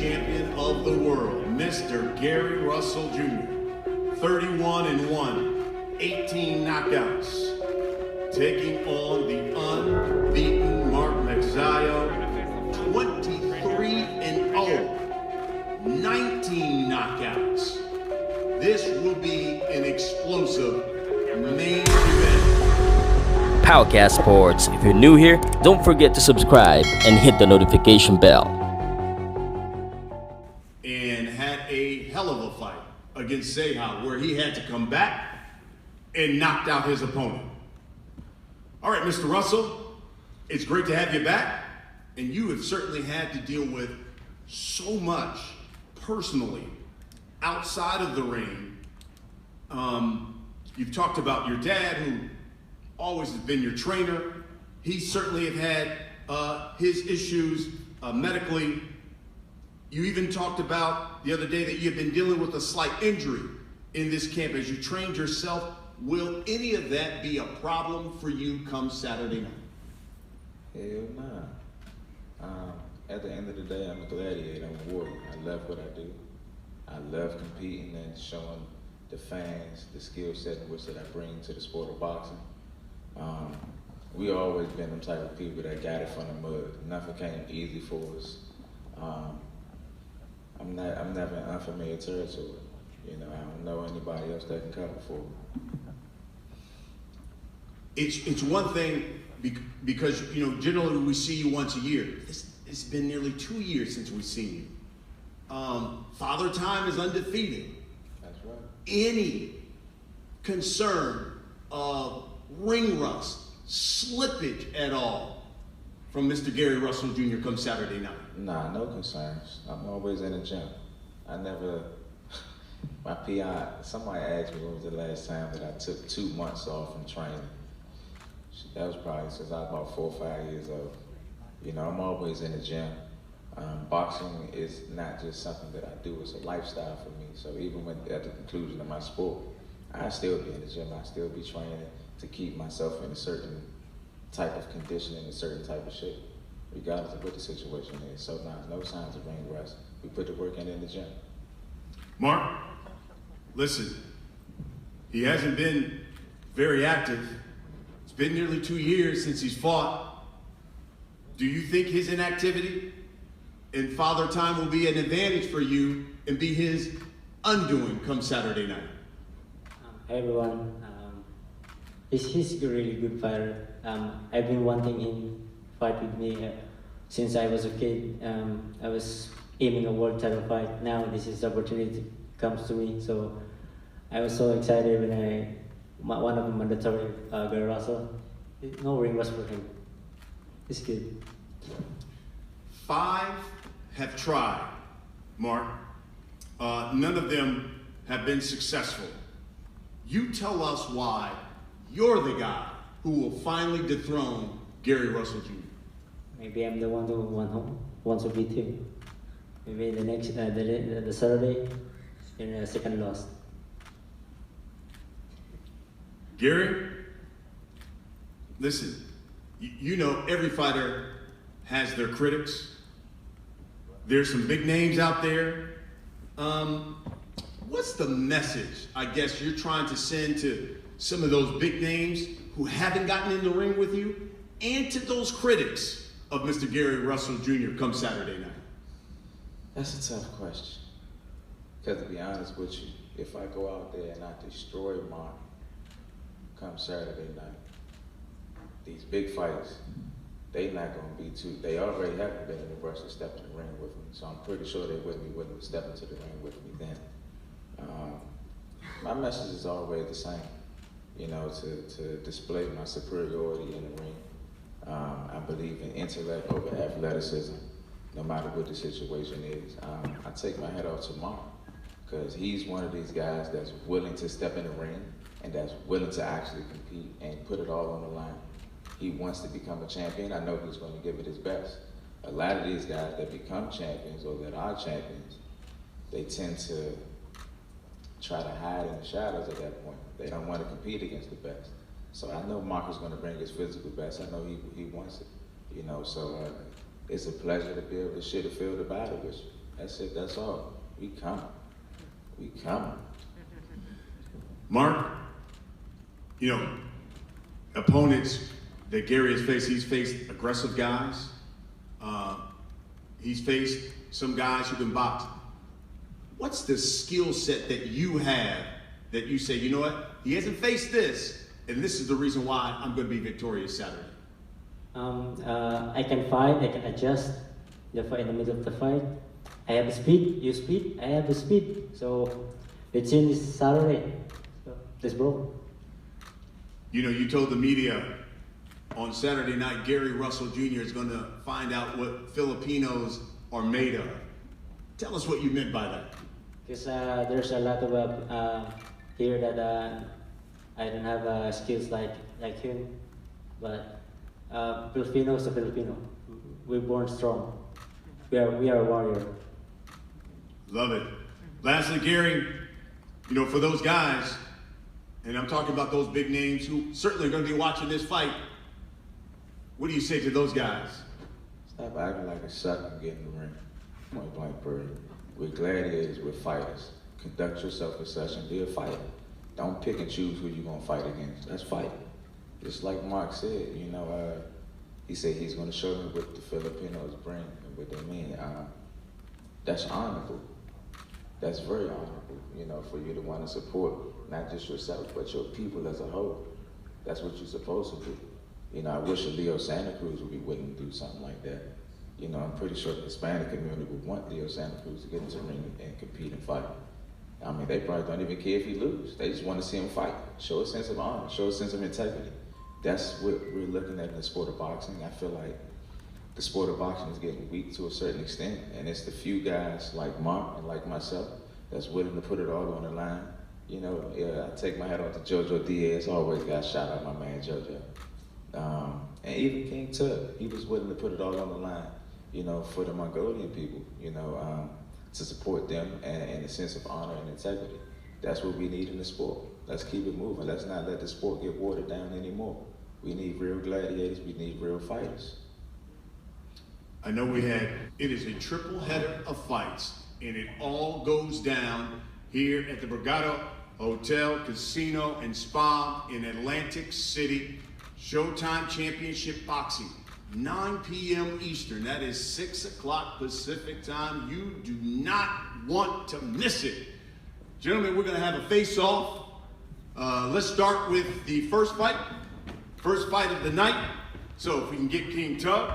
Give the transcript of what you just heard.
champion of the world, Mr. Gary Russell Jr. 31-1, 18 knockouts. Taking on the unbeaten Mark Magsayo, 23-0, 19 knockouts. This will be an explosive main event. Powercast Sports. If you're new here, don't forget to subscribe and hit the notification bell. And had a hell of a fight against Seha, where he had to come back and knocked out his opponent. All right, Mr. Russell, it's great to have you back, and you have certainly had to deal with so much personally outside of the ring. You've talked about your dad, who always has been your trainer. He certainly have had his issues medically. You even talked about the other day that you've been dealing with a slight injury in this camp as you trained yourself. Will any of that be a problem for you come Saturday night? Hell nah. At the end of the day, I'm a gladiator, I'm a warrior. I love what I do. I love competing and showing the fans the skill set in which that I bring to the sport of boxing. We always been them type of people that got it from the mud. Nothing came easy for us. I'm never in unfamiliar territory. You know, I don't know anybody else that can cover for me. It's one thing because, you know, generally we see you once a year. It's been nearly 2 years since we've seen you. Father Time is undefeated. That's right. Any concern of ring rust, slippage at all from Mr. Gary Russell Jr. come Saturday night? Nah, no concerns. I'm always in the gym. I never, my PI, somebody asked me when was the last time that I took 2 months off from training. That was probably since I was about 4 or 5 years old. You know, I'm always in the gym. Boxing is not just something that I do, it's a lifestyle for me. So even when at the conclusion of my sport, I still be in the gym, I still be training to keep myself in a certain type of condition, in a certain type of shape, regardless of what the situation is. So no signs of ring rust. We put the work in the gym. Mark, listen, he hasn't been very active. It's been nearly 2 years since he's fought. Do you think his inactivity and Father Time will be an advantage for you and be his undoing come Saturday night? Hi everyone. He's a really good fighter. I've been wanting him to fight with me since I was a kid. I was aiming a world title fight. Now this is the opportunity comes to me. So I was so excited when one of the mandatory Gary Russell. No ring was for him. It's good. 5 have tried, Mark. None of them have been successful. You tell us why you're the guy who will finally dethrone Gary Russell Jr. Maybe I'm the one who wants to beat him. Maybe the next the Saturday in a second loss. Gary, listen, you know every fighter has their critics. There's some big names out there. What's the message, I guess, you're trying to send to some of those big names who haven't gotten in the ring with you, and to those critics of Mr. Gary Russell Jr. come Saturday night? That's a tough question. Because to be honest with you, if I go out there and I destroy Mark come Saturday night, these big fights, they not gonna be too, they already haven't been in the rush to step in the ring with me, so I'm pretty sure they wouldn't be willing to step into the ring with me then. My message is always the same, you know, to display my superiority in the ring. I believe in intellect over athleticism, no matter what the situation is. I take my hat off to Mark, because he's one of these guys that's willing to step in the ring and that's willing to actually compete and put it all on the line. He wants to become a champion. I know he's going to give it his best. A lot of these guys that become champions or that are champions, they tend to try to hide in the shadows at that point. They don't want to compete against the best. So I know Mark is going to bring his physical best. I know he wants it, you know. So it's a pleasure to be able to share the field of battle with you That's it. That's all. We coming. We coming. Mark, you know, opponents that Gary has faced, he's faced aggressive guys. He's faced some guys who can box. What's the skill set that you have that you say, you know what, he hasn't faced this, and this is the reason why I'm going to be victorious Saturday? I can fight, I can adjust the fight in the middle of the fight. I have speed, you speed, I have the speed. So let's see this Saturday. So, let's go. You know, you told the media on Saturday night, Gary Russell Jr. is going to find out what Filipinos are made of. Tell us what you meant by that. Because there's a lot of here that I don't have skills like him, but Filipino is a Filipino. We're born strong. We are a warrior. Love it. Lastly, Gary, you know, for those guys, and I'm talking about those big names who certainly are going to be watching this fight, what do you say to those guys? Stop acting like a sucker and get in the ring. Point blank period. We're gladiators, we're fighters. Conduct yourself as such and be a fighter. Don't pick and choose who you're going to fight against. Let's fight. Just like Mark said, you know, he said he's going to show me what the Filipinos bring and what they mean. That's honorable. That's very honorable, you know, for you to want to support not just yourself, but your people as a whole. That's what you're supposed to do. You know, I wish a Leo Santa Cruz would be willing to do something like that. You know, I'm pretty sure the Hispanic community would want Leo Santa Cruz to get into the ring and compete and fight. I mean, they probably don't even care if he loses. They just want to see him fight. Show a sense of honor, show a sense of integrity. That's what we're looking at in the sport of boxing. I feel like the sport of boxing is getting weak to a certain extent, and it's the few guys like Mark and like myself that's willing to put it all on the line. You know, yeah, I take my hat off to Jojo Diaz. Always got shout out my man Jojo. And even King Tut, he was willing to put it all on the line, you know, for the Mongolian people, you know, to support them and a sense of honor and integrity. That's what we need in the sport. Let's keep it moving. Let's not let the sport get watered down anymore. We need real gladiators. We need real fighters. I know it is a triple header of fights, and it all goes down here at the Borgata Hotel, Casino, and Spa in Atlantic City. Showtime Championship Boxing, 9 p.m. Eastern. That is 6 o'clock Pacific time. You do not want to miss it. Gentlemen, we're going to have a face-off. Let's start with the first fight of the night. So if we can get King Tug.